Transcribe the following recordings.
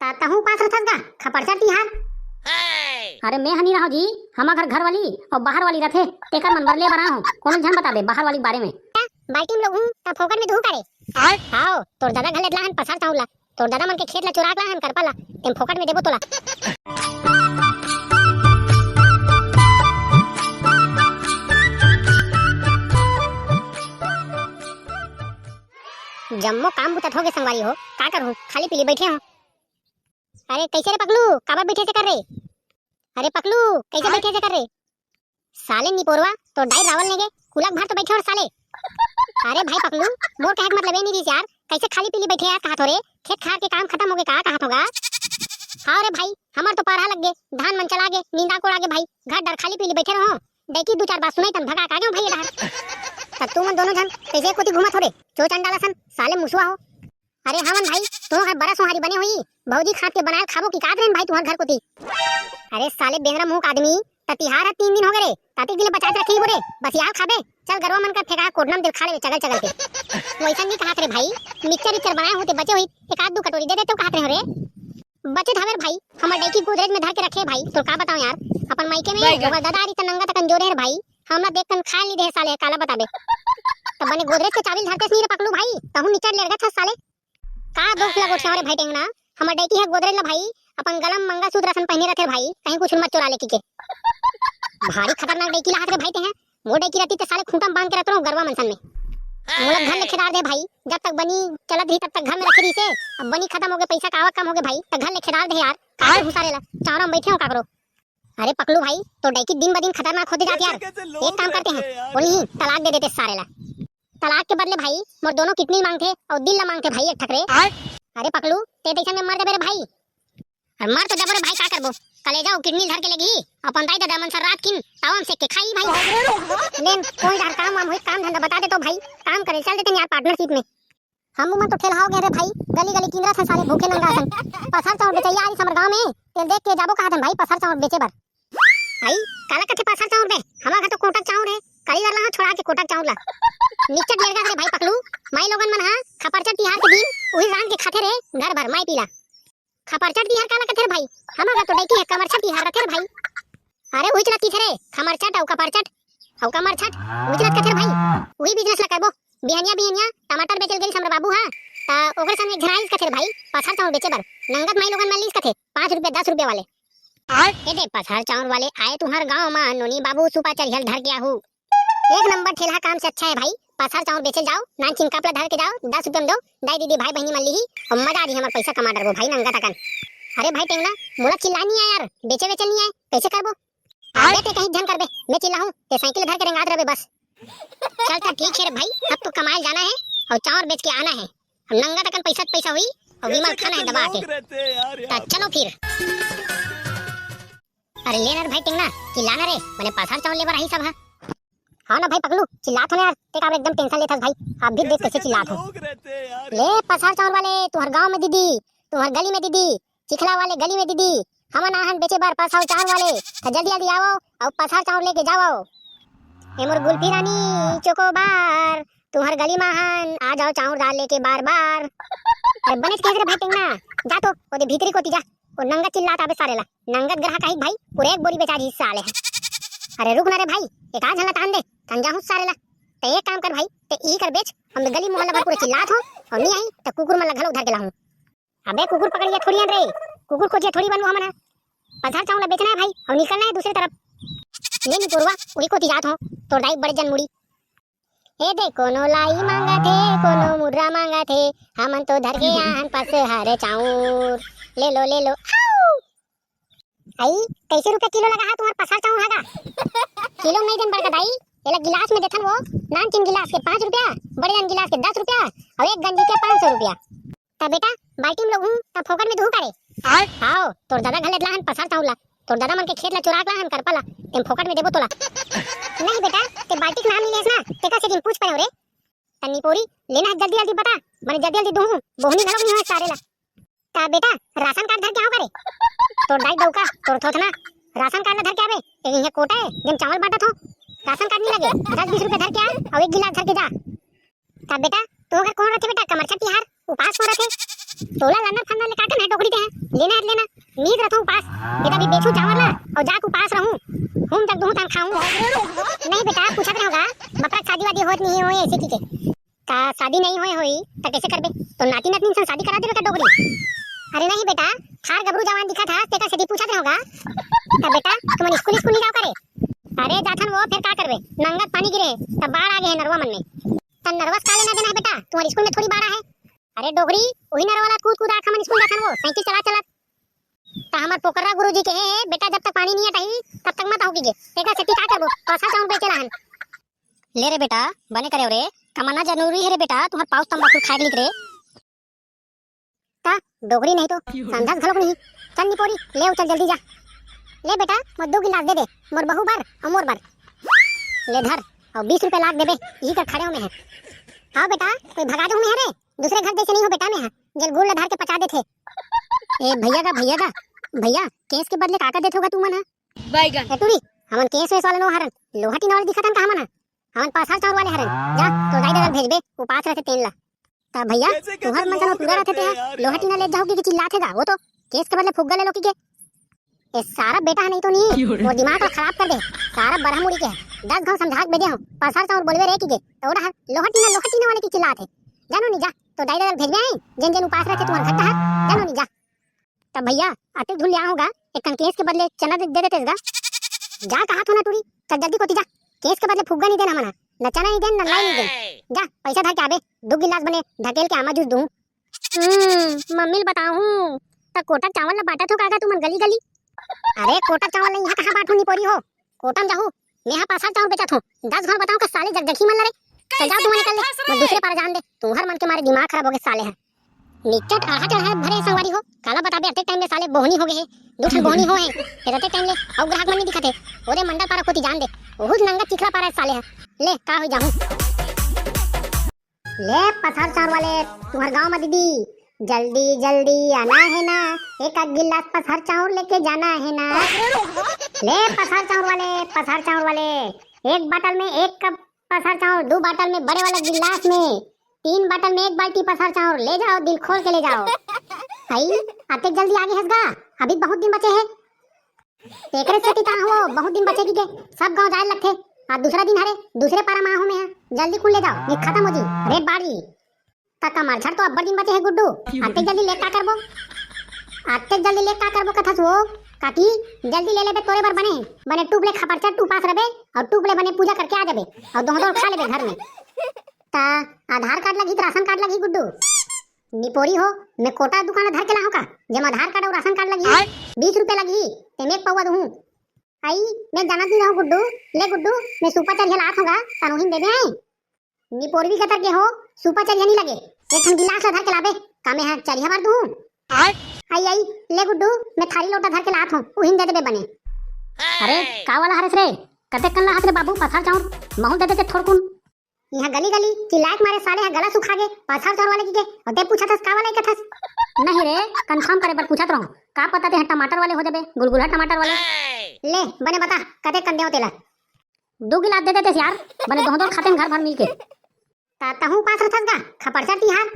ताहू पास रथस गा खपरचा तिहार। अरे मैं हनी रहो जी, हमार घर वाली और बाहर वाली रथे तेकर मन बरले बना हूं, कोनो झन बता दे बाहर वाली के बारे में। बाल्टी में लोग हूं त फोकट में धू करे आओ तोर दादा घर लेला हन पसार चाउला, तोर दादा मन के खेत ला चुरा ला हन करपाला तेम फोकट में देबो तोला। जम्मो काम बुतत होगे संगवारी हो, का करूं खाली पीली बैठे हो। अरे कैसे रे पकलू काबर बैठे से कर रे? अरे पकलू कैसे बैठे से कर रे? साले निपोरवा तो डाई रावल नेगे कुलक भर तो बैठे और साले। अरे भाई पकलू मोर कहत मतलब नहीं दिस यार, कैसे खाली पीली बैठे यार कहात हो रे? खेत खार के काम खत्म हो गए का कहात होगा? हां रे भाई हमार तो पारा लग गे, धान मन चला गे, नींदा कोड़ा गे भाई, घर डर खाली पीली बैठे रहो। देखी दो चार बात सुनाई तन भगा का गयो भाई इधर। तब तू मन दोनों जन कैसे कोती घुमत हो रे चो चंडाला सन साले मुसुआ हो। अरे हां मन भाई तो घर बड़ा सोहारी बने हुई भौजी खात के बनाए खाबो की कात रेन भाई तुम्हार घर कोती। अरे साले बेंगरा मुंह का आदमी ततिहार 3 दिन हो गए रे, ताती के लिए बचा के रखी बोरे बस यार खाबे चल गरवा मन का फेंका कोडनम दिल खा ले चगल चगल के। वैसा नहीं कहात रे भाई, मिक्सर विक्सर बनाए होते बचे हुई एक आध दो कटोरी दे दे तो कहात रे हो रे? बचे धावेर भाई हमर डेकी गोदरेज में धर के रखे भाई, तो का बताऊं यार अपन मायके में ओकर दादारी त नंगा तक जोरे रे भाई, हमरा देखन खा ली दे साले काला बताबे। तब बने गोदरेज के चावल धरते नहीं रे पकलू भाई, तहु निचड़ लेगा था साले का दोस्त लगो छारे भाई टेंगना। हमर डेकी है गोदरेज ला भाई, अपन गलम मंगा सूत्र सन पहने रखे भाई, कहीं कुछ मत चुरा ले की के। भारी खतरनाक डेकी ला हाथ रे भाई ते हैं, वो डेकी रहती त साले खूंटा बांध के रखतो गरवा मनसन में। मोला घर लेखेदार दे भाई, जब तक बनी चलत रही तब तक घर में रखी रही से, अब बनी खत्म हो गए पैसा का कम हो गए भाई त घर लेखेदार दे यार काहे घुसारे ला चावरा में बैठे हो का करो। अरे पकलू भाई तो डेकी दिन ब दिन खतरनाक होती जाती यार, एक काम करते हैं उन्हीं तलाक दे देते सारे ला। तलाक के बदले भाई मोर दोनों किडनी मांगते और दिल ला मांगते भाई एक ठकरे। अरे पकलू ते पैसा में मर दे मेरे भाई, और मर तो जबर भाई का करबो कले जाओ किडनी धर के लेगी अपन दाई दादा मन सर रात किन तावम से के खाई भाई। लेन कोई यार काम वाम होई काम धंधा बता दे तो भाई काम करे चल देते यार पार्टनरशिप में। हम मन तो ठेलहाओ गए रे भाई, गली गली किंदरा सन साले भूखे नंगा सन पसार चाउर बेचैया आई समर गांव में तेल देख के जाबो कहातन भाई पसार चाउर बेचे बर। आई काला कथे पसार चाउर बे हमार घर तो कोटक चाउर है, कली वाला हां छोड़ा के कोटक चाउर ला निचट लेगा रे भाई पकलू। माई लोगन मन हां खपरचट तिहार के दिन ओही रान के खाते रे घर भर माई पीला। खपरचट तिहार काला कथे रे भाई, हमार तो डेकी है कमरचट तिहार रखे रे भाई। अरे ओही चलत की रे खमरचट औ कपरचट औ कमरचट ओही चलत कथे रे भाई, ओही बिजनेस ला करबो। बिहनिया टमाटर बेचल गेल हमरा बाबू हां ता ओकर संग एक झनाइस कथे रे भाई पसार चाउर बेचे बर नंगत माई लोगन मल्लीस कथे 5 रुपया 10 रुपया वाले। ए दे पसार चाउर वाले आए तुम्हार गांव में नोनी बाबू सुपा चरियल धर गया हूं। एक नंबर ठेला काम से अच्छा है भाई, पसार चाउर बेचे जाओ नान चिंकापला धर के जाओ 10 रुपया में दो दाई दीदी भाई बहनी मल्ली ही और मजा आ रही हमर पैसा कमा डरबो भाई नंगा तकन। अरे भाई टेंगना मोला चिल्लानी है यार, बेचे बेचे नहीं है कैसे करबो? आबे ते कहीं धन करबे मैं चिल्लाऊं ते साइकिल धर के रेंगात रहबे बस। चल त ठीक है रे भाई, अब तो कमाए जाना है और चाउर बेच के आना है, हम नंगा तकन पैसा हुई और विमल खाना है दबा के चलो फिर। अरे ले ना भाई टेंगना चिल्लाना रे मैंने पसार चाउर लेबर रही सब हां। हां ना भाई पगलू चिल्लात हो यार ते का एकदम टेंशन लेथस भाई, आप भी देख कैसे चिल्लात हो। ले पसार चाउर वाले तुम्हार गांव में दीदी, तुम्हार गली में दीदी, चिखला वाले गली में दीदी, हमन आहन बेचे बार पसार चाउर वाले त जल्दी जल्दी आओ और पसार चाउर लेके जाओ। ए मोर गुलफी रानी चोकोबार तुम्हार गली में आहन आ जाओ चाउर डाल लेके बार बार। अरे बनेच कैसे रे भाई टेंगना जा तो ओदे भीतरी कोती जा, ओ नंगत चिल्लात आबे सारे ला नंगत ग्राहक आई भाई पूरे एक बोरी बेचा दी साले। अरे रुक ना रे भाई एक आज हल्ला तान दे तंजा हूं सारे ला ते एक काम कर भाई ते ई कर बेच, हम गली मोहल्ला भर पूरे चिल्लात हो और नहीं आई त कुकुर मन घलो उधर के लाऊं। अबे कुकुर पकड़िए थोड़ी रे, कुकुर खोजिए थोड़ी बनवा हमन पसार चाउर बेचना है भाई और निकलना है दूसरी तरफ। ये नहीं पुरवा उरी को तिजात हो तो डाई बड़े जन मुड़ी। ए दे कोनो लाई मांगा थे कोनो मुर्रा मांगा थे, हमन तो धर के आहन पस हरे चाउर ले लो आई कैसे रुपए किलो लगा है तुम्हार पसार चाउर हागा? किलो नहीं देन बड़का दाई एला गिलास में देथन वो नान चिन गिलास के 5 रुपया, बड़े जन गिलास के 10 रुपया और एक गंजी के 500 रुपया। ता बेटा बाल्टी में लोग हूं ता फोकट में धू करे आओ तोर दादा घर लेला हन पसार चाउर ला, तोर दादा मन के खेत ला चुरा ला हन करपाला तेम फोकट में देबो तोला। नहीं बेटा ते बाल्टी के नाम नहीं लेस ना ते का से दिन पूछ पाए रे तन्नी पोरी लेना है जल्दी जल्दी बता माने जल्दी जल्दी दूं बोहनी घलो नहीं है सारे ला। ता बेटा राशन कार्ड धर के आओ करे तोर दाई दौका तोर थोथना राशन कार्ड ना धर के आवे एक यहां कोटा है जम चावल बांटत हो राशन कार्ड नहीं लगे 10-20 रुपए धर के आ और एक गिलास धर के जा। ता बेटा तो अगर कौन रखे बेटा कमरछा तिहार उपास हो रखे तोला लन्ना फन्ना ले काटन है टोकरी के नींद रहता हूँ पास बेटा भी बेचू चावल ला और जाक उपास रहूं हम तक दूं तन खाऊं नहीं बेटा पूछत रहोगा बपरा शादी वादी होत नहीं होए ऐसे की के का शादी नहीं होए होई त कैसे करबे तो नाती नातनी से शादी करा देबे का डोगरी अरे नहीं बेटा थार गबरू जवान दिखा था तेका से पूछत रहोगा त बेटा तुम स्कूल नहीं जाओ करे अरे जाथन वो फिर का करबे नंगत पानी गिरे तब बाढ़ आ गए नरवा मन में तन नर्वस का लेना देना है बेटा तुम्हारे स्कूल में थोड़ी बाढ़ है अरे डोगरी वही नरवा वाला कूद कूद आखा मन स्कूल जाथन वो साइकिल चला चला ता हमर पोकरा गुरुजी के बेटा जब तक पानी नहीं हटाई तब तक मत आओ कीजिए तेका सेती का करबो पैसा चाउन बेचे रहन ले रे बेटा बने करे रे कमाना जरूरी है रे बेटा तुम्हार पाउस तंबाकू खाए लिख रे ता डोगरी नहीं तो संधा घलोक नहीं चल निपोरी ले चल जल्दी जा ले बेटा मत 2 गिलास दे दे मोर बहू बार और मोर बार ले धर और 20 रुपए लाख देबे यही कर खड़े हो में है आओ बेटा कोई भगा दो में है रे दूसरे घर जैसे नहीं हो बेटा में है जल गुड़ धर के पचा देथे ए भैया भैया केस के बदले काका देत होगा तू मन बैगन टूरी हमन केस वेस वाला नो हरन लोहा टीना वाला दिखतन का हमन हमन पासार चाउर वाले हरन जा तो दाई दल भेजबे उपास रहते तेल ला ता भैया तुहर मन जनो पूरा रहते ते लोहा टीना ले जाओगे कि चिल्लातेगा वो तो केस के बदले फुग्गा ले लो की के ए सारा बेटा नहीं तो नहीं वो दिमाग को खराब कर दे सारा बरहा मुड़ी के 10 घाव समझा के बेदे हो पासार चाउर बोलवे रे की के तोड़ा लोहा टीना वाले की चिल्लाते जानो नहीं जा तो दाई दल भेजबे जन जन उपास रहते तुम्हार घट्टा जानो नहीं जा तब भैया आते धुल लिया होगा एक केस के बदले चना दे देते जा कहा था ना टूरी चल जल्दी कोती जा केस के बदले फुग्गा नहीं देना मना न चना नहीं देना न लाई नहीं दे जा पैसा धर के आबे 2 गिलास बने ढकेल के आमा जूस दूं मम्मी बताऊं त कोटा चावल ना बाटा थो काका तुमन गली गली अरे कोटा चावल नहीं यहाँ कहाँ बांटू नहीं पोरी हो कोटम जाहू मैं यहाँ पासा चावल बेचा थो 10 घर बताऊं का साले जगजगी मन लरे चल जाओ तुम्हें निकल ले मैं दूसरे पार जान दे तुम्हार मन के मारे दिमाग खराब हो गए साले है निकट आहा चढ़ा भरे संगवारी हो काला बताबे अटे टाइम में साले बोहनी हो गए दूसरे बोहनी हो है फिर अटे टाइम ले और ग्राहक मन नहीं दिखते ओरे मंडल पारा कोती जान दे बहुत नंगा चिखला पारा साले है ले का हो जाऊं ले पसार चार वाले तुम्हार गांव में दीदी जल्दी जल्दी आना है ना एक गिलास पसार चाउर लेके जाना है ना ले पसार चाउर वाले एक बोतल में 1 कप पसार चाउर 2 बोतल में बड़े वाला गिलास में 3 बोतल में 1 बाल्टी पसार चाउर ले जाओ दिल खोल के ले जाओ भाई आते जल्दी आगे हंसगा अभी बहुत दिन बचे हैं एकरे से ता हो बहुत दिन बचे की सब गांव जाए लगथे आज दूसरा दिन हरे दूसरे पारा माह में है जल्दी खुल ले जाओ ये खत्म हो जी रेट बाड़ी तक मारछड़ तो अब्बर दिन बचे है गुड्डू आते जल्दी ले का करबो कथा सो काकी जल्दी ले लेबे तोरे बर बने टूपले खपरचा टू पास रबे और टूपले बने पूजा करके आ जाबे और दोनों खा लेबे घर में ता आधार कार्ड लगी राशन कार्ड लगी गुड्डू निपोरी हो मैं कोटा दुकान धर के लाऊं का जब आधार कार्ड और राशन कार्ड लगी 20 रुपए लगी ते मैं पौवा दूं आई मैं जाना नहीं रहूं गुड्डू ले गुड्डू मैं सुपा चढ़िया लात होगा तनोहिन दे दे आई निपोरी भी कतर के हो सुपा चढ़िया नहीं लगे एक ठन गिलास धर के लाबे का मैं चढ़िया मार दूं आई ले गुड्डू मैं थारी लोटा धर के लात हूं उहिन दे देबे बने अरे का वाला हरस रे कते कन हाथ रे बाबू पसार चाउर महु दे दे थोड़कुन यहाँ गली गली चिल्लाक मारे साले है गला सुखा गए पसार चाउर वाले की के और ते पूछा था का वाला के थस नहीं रे कंफर्म करे पर पूछत रहूं का पता ते टमाटर वाले हो जाबे गुलगुला टमाटर वाले ले बने बता कते कन देओ तेला 2 गिलास दे देते यार बने दोनों खाते घर भर मिलके ताता हूं पास रथस गा खपरचा तिहार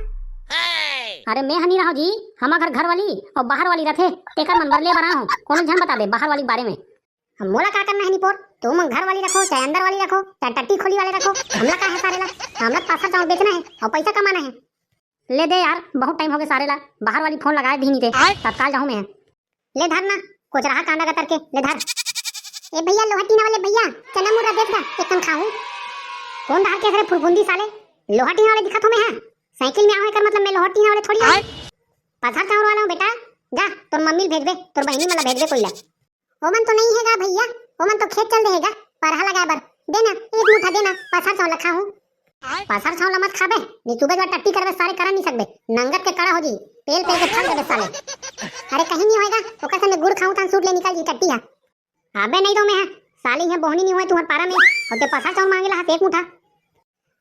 अरे मैं हनी रहो जी हमार घर वाली और बाहर वाली रथे तेकर मन बर ले बना हूं कोनो जन बता दे बाहर वाली बारे में हम मोला का करना है निपोर तुम घर वाली रखो चाहे अंदर वाली रखो चाहे टट्टी खोली वाले रखो हमला का है सारेला हमला पासा चावल बेचना है और पैसा कमाना है ले दे यार बहुत टाइम हो गया सारेला बाहर वाली फोन लगाए भी नहीं थे तत्काल जाऊं मैं ले धर ना कुछ रहा कांदा का करके ले धर ए भैया लोहा टीना वाले भैया चना मुरा देख ना एक कन खाऊं कौन धार के रे फुरफुंदी साले लोहा टीना वाले दिखा तो मैं हां साइकिल में आवे कर मतलब मैं लोहा टीना वाले थोड़ी है पसार चावल वाला हूं बेटा जा तोर मम्मी भेज दे तोर बहनी मला भेज दे कोई ला ओमन तो नहीं हैगा भैया ओमन तो खेत चल देगा परहा लगाए बर देना एक मुठा देना पसार चावल खाऊं पसार चावल मत खाबे नी सुबह जब टट्टी करबे सारे करा नहीं सकबे नंगत के कड़ा हो जी पेल पेल के फल देबे साले अरे कहीं नहीं होएगा ओका से मैं गुड़ खाऊं तान सूट ले निकाल जी टट्टी है आबे नहीं दो मैं है साली है बोहनी नहीं होए तुम्हार पारा में और ते पसार चावल मांगेला हाथ एक मुठा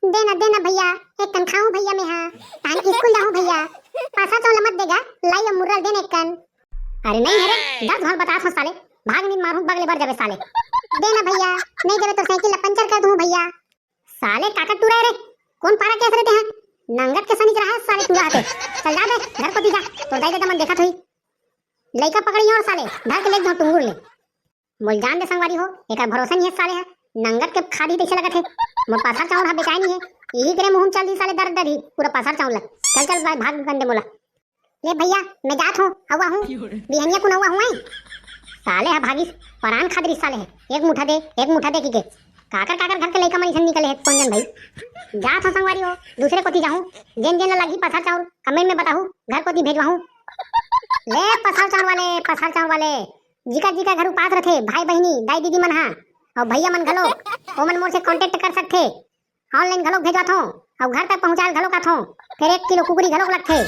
देना भैया एक कन खाऊं भैया मैं हां तान की स्कूल जाऊं भैया पसार चावल मत देगा लाई मुर्रा देने एक कन अरे नहीं है रे 10 घर बता साले भाग नहीं मारूं बगले बढ़ जाबे साले देना भैया नहीं देबे तो साइकिल पंचर कर दूं भैया साले काकट टूरे रे कौन पारा कैसे रहते हैं नंगत के सनी रहा साले टूरा आते चल जा बे घर को दी जा तो दाई दादा मन देखा थई लइका पकड़ी और साले धर के ले दो टुंगुर ले। मोल जान दे संगवारी हो एकर भरोसा नहीं है साले है नंगत के खादी देखे लगत है। मोर पाथर चावल हा बेचाई नहीं है यही करे मुंह चल दी साले दर दर ही पूरा पाथर चावल। चल चल भाई भाग गंदे मोला। ले भैया मैं जात हूं हवा हूं बिहनिया को नवा हुआ साले हा भागी परान खादरी साले है एक मुठा दे की के काकर घर के लइका मन इसन निकले है पंजन भाई। जात हूं संगवारी हो दूसरे कोती जाऊं जेन जेन लगी पाथर चावल कमेंट में बताहू घर कोती भेजवाहू। ले पसार चावल वाले जिका घर उपास रथे भाई बहनी दाई दीदी मन हा और भैया मन घलो ओमन मोर से कांटेक्ट कर सकथे ऑनलाइन घलो भेजवाथो और घर तक पहुंचाल घलो काथो फिर 1 किलो कुकरी घलो लगथे।